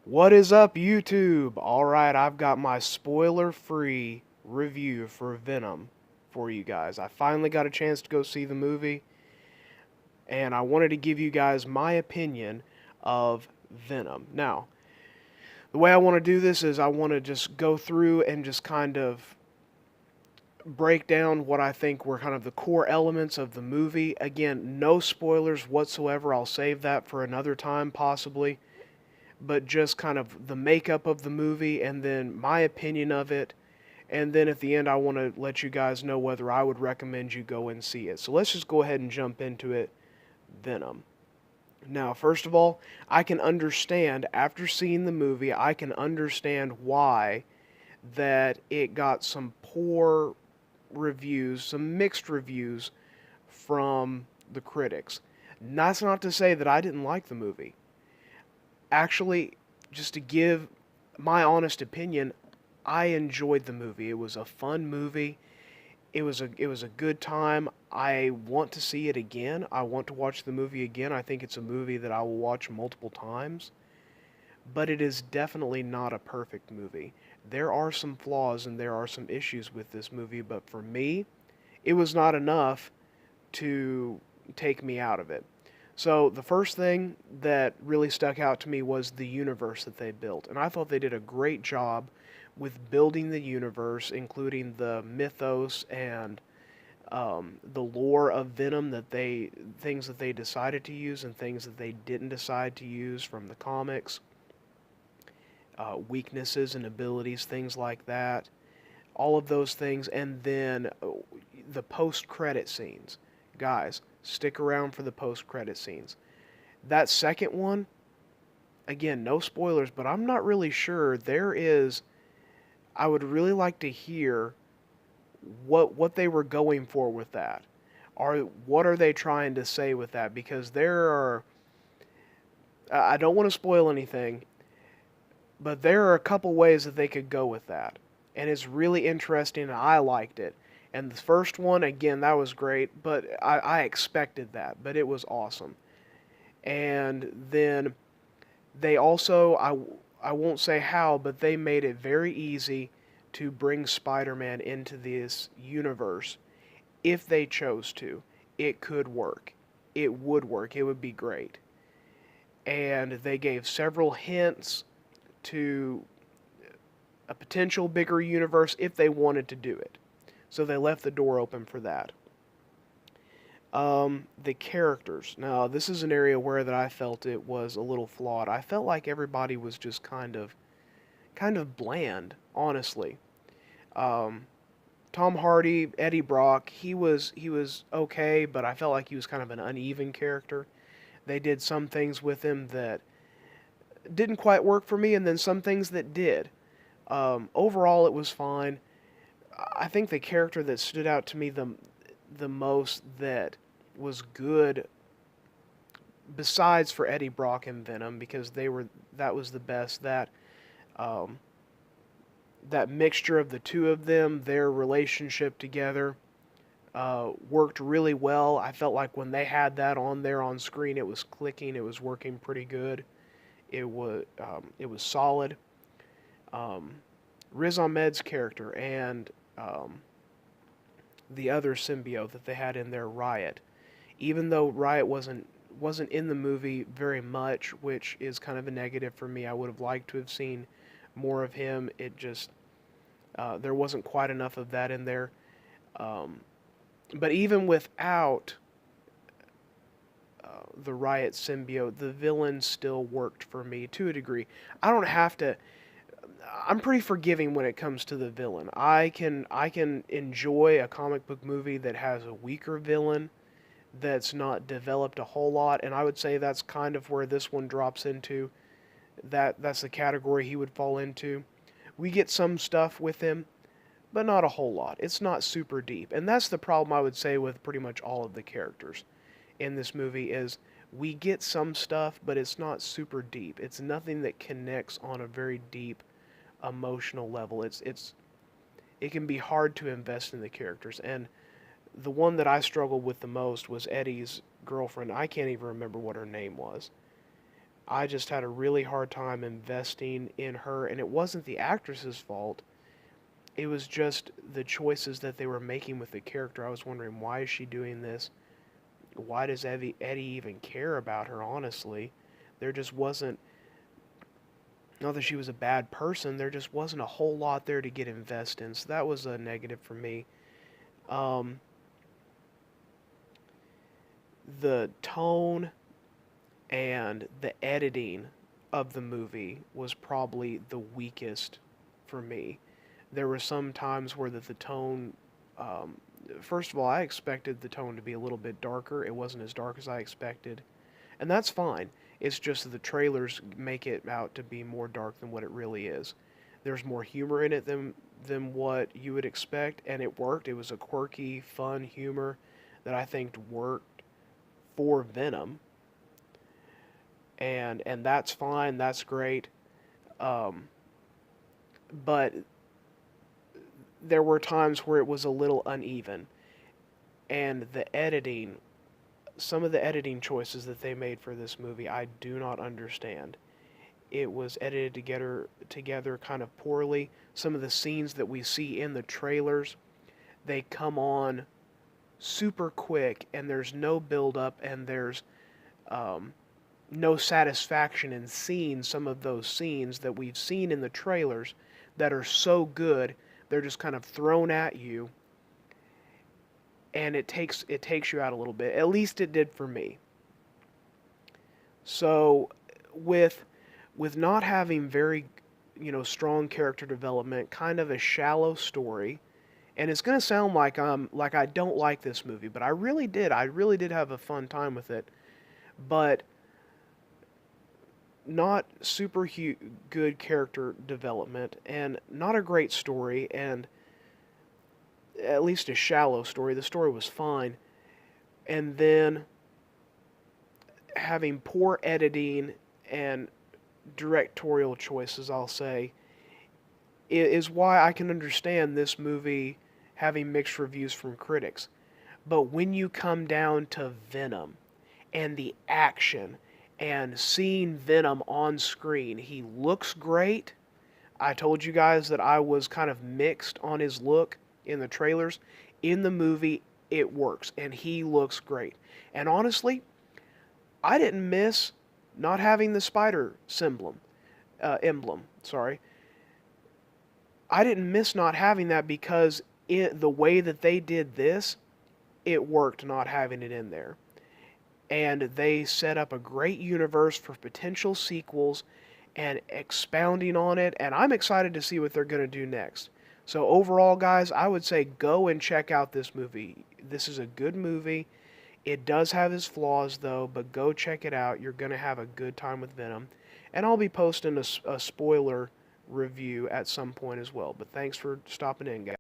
What is up, YouTube? Alright, I've got my spoiler-free review for Venom for you guys. I finally got a chance to go see the movie, and I wanted to give you guys my opinion of Venom. Now, the way I want to do this is I want to just go through and just kind of break down what I think were kind of the core elements of the movie. Again, no spoilers whatsoever. I'll save that for another time, possibly, but just kind of the makeup of the movie and then my opinion of it. And then at the end, I want to let you guys know whether I would recommend you go and see it. So let's just go ahead and jump into it. Venom. Now, first of all, I can understand, after seeing the movie, I can understand why that it got some poor reviews, some mixed reviews from the critics. That's not to say that I didn't like the movie. Actually, just to give my honest opinion, I enjoyed the movie. It was a fun movie. It was a good time. I want to see it again. I want to watch the movie again. I think it's a movie that I will watch multiple times. But it is definitely not a perfect movie. There are some flaws and there are some issues with this movie, but for me, it was not enough to take me out of it. So the first thing that really stuck out to me was the universe that they built, and I thought they did a great job with building the universe, including the mythos and the lore of Venom, things that they decided to use and things that they didn't decide to use from the comics, weaknesses and abilities, things like that, all of those things, and then the post-credit scenes. Guys, stick around for the post-credit scenes. That second one, again, no spoilers, but I'm not really sure. I would really like to hear what they were going for with that. What are they trying to say with that? Because I don't want to spoil anything, but there are a couple ways that they could go with that. And it's really interesting, and I liked it. And the first one, again, that was great, but I expected that, but it was awesome. And then they also, I won't say how, but they made it very easy to bring Spider-Man into this universe if they chose to. It could work. It would work. It would be great. And they gave several hints to a potential bigger universe if they wanted to do it. So they left the door open for that. The characters. Now, this is an area where that I felt it was a little flawed. I felt like everybody was just kind of bland, honestly. Um, Tom Hardy, Eddie Brock, he was okay, but I felt like he was kind of an uneven character. They did some things with him that didn't quite work for me, and then some things that did. Overall, it was fine. I think the character that stood out to me the most that was good, besides for Eddie Brock and Venom, because that was the best. Um, that mixture of the two of them, their relationship together, worked really well. I felt like when they had that on there on screen, it was clicking. It was working pretty good. It was solid. Um, Riz Ahmed's character and the other symbiote that they had in there, Riot. Even though Riot wasn't in the movie very much, which is kind of a negative for me. I would have liked to have seen more of him. It just there wasn't quite enough of that in there. Um, but even without the Riot symbiote, the villain still worked for me to a degree. I don't have to. I'm pretty forgiving when it comes to the villain. I can enjoy a comic book movie that has a weaker villain that's not developed a whole lot, and I would say that's kind of where this one drops into. That's the category he would fall into. We get some stuff with him, but not a whole lot. It's not super deep, and that's the problem I would say with pretty much all of the characters in this movie is we get some stuff, but it's not super deep. It's nothing that connects on a very deep emotional level. It can be hard to invest in the characters, and the one that I struggled with the most was Eddie's girlfriend. I can't even remember what her name was. I just had a really hard time investing in her, and it wasn't the actress's fault. It was just the choices that they were making with the character. I was wondering, why is she doing this? Why does Eddie even care about her, honestly? There just wasn't, not that she was a bad person, there just wasn't a whole lot there to get invested in. So that was a negative for me. Um, the tone and the editing of the movie was probably the weakest for me. There were some times where the tone, um, first of all, I expected the tone to be a little bit darker. It wasn't as dark as I expected, and that's fine. It's just that the trailers make it out to be more dark than what it really is. There's more humor in it than what you would expect, and it worked. It was a quirky, fun humor that I think worked for Venom, and that's fine. That's great. Um, but there were times where it was a little uneven, and the editing, some of the editing choices that they made for this movie, I do not understand. It was edited together kind of poorly. Some of the scenes that we see in the trailers, they come on super quick, and there's no build up, and there's um, no satisfaction in seeing some of those scenes that we've seen in the trailers that are so good. They're just kind of thrown at you, and it takes you out a little bit. At least it did for me. So with not having very, strong character development, kind of a shallow story, and it's going to sound like I don't like this movie, but I really did. I really did have a fun time with it. But not super good character development, and not a great story, and at least a shallow story. The story was fine. And then having poor editing and directorial choices, I'll say, is why I can understand this movie having mixed reviews from critics. But when you come down to Venom and the action and seeing Venom on screen, he looks great. I told you guys that I was kind of mixed on his look in the trailers. In the movie, it works, and he looks great. And honestly, I didn't miss not having the spider emblem. Sorry, I didn't miss not having that because the way that they did this, it worked not having it in there. And they set up a great universe for potential sequels and expounding on it, and I'm excited to see what they're going to do next. So overall, guys, I would say go and check out this movie. This is a good movie. It does have its flaws, though, but go check it out. You're going to have a good time with Venom. And I'll be posting a spoiler review at some point as well. But thanks for stopping in, guys.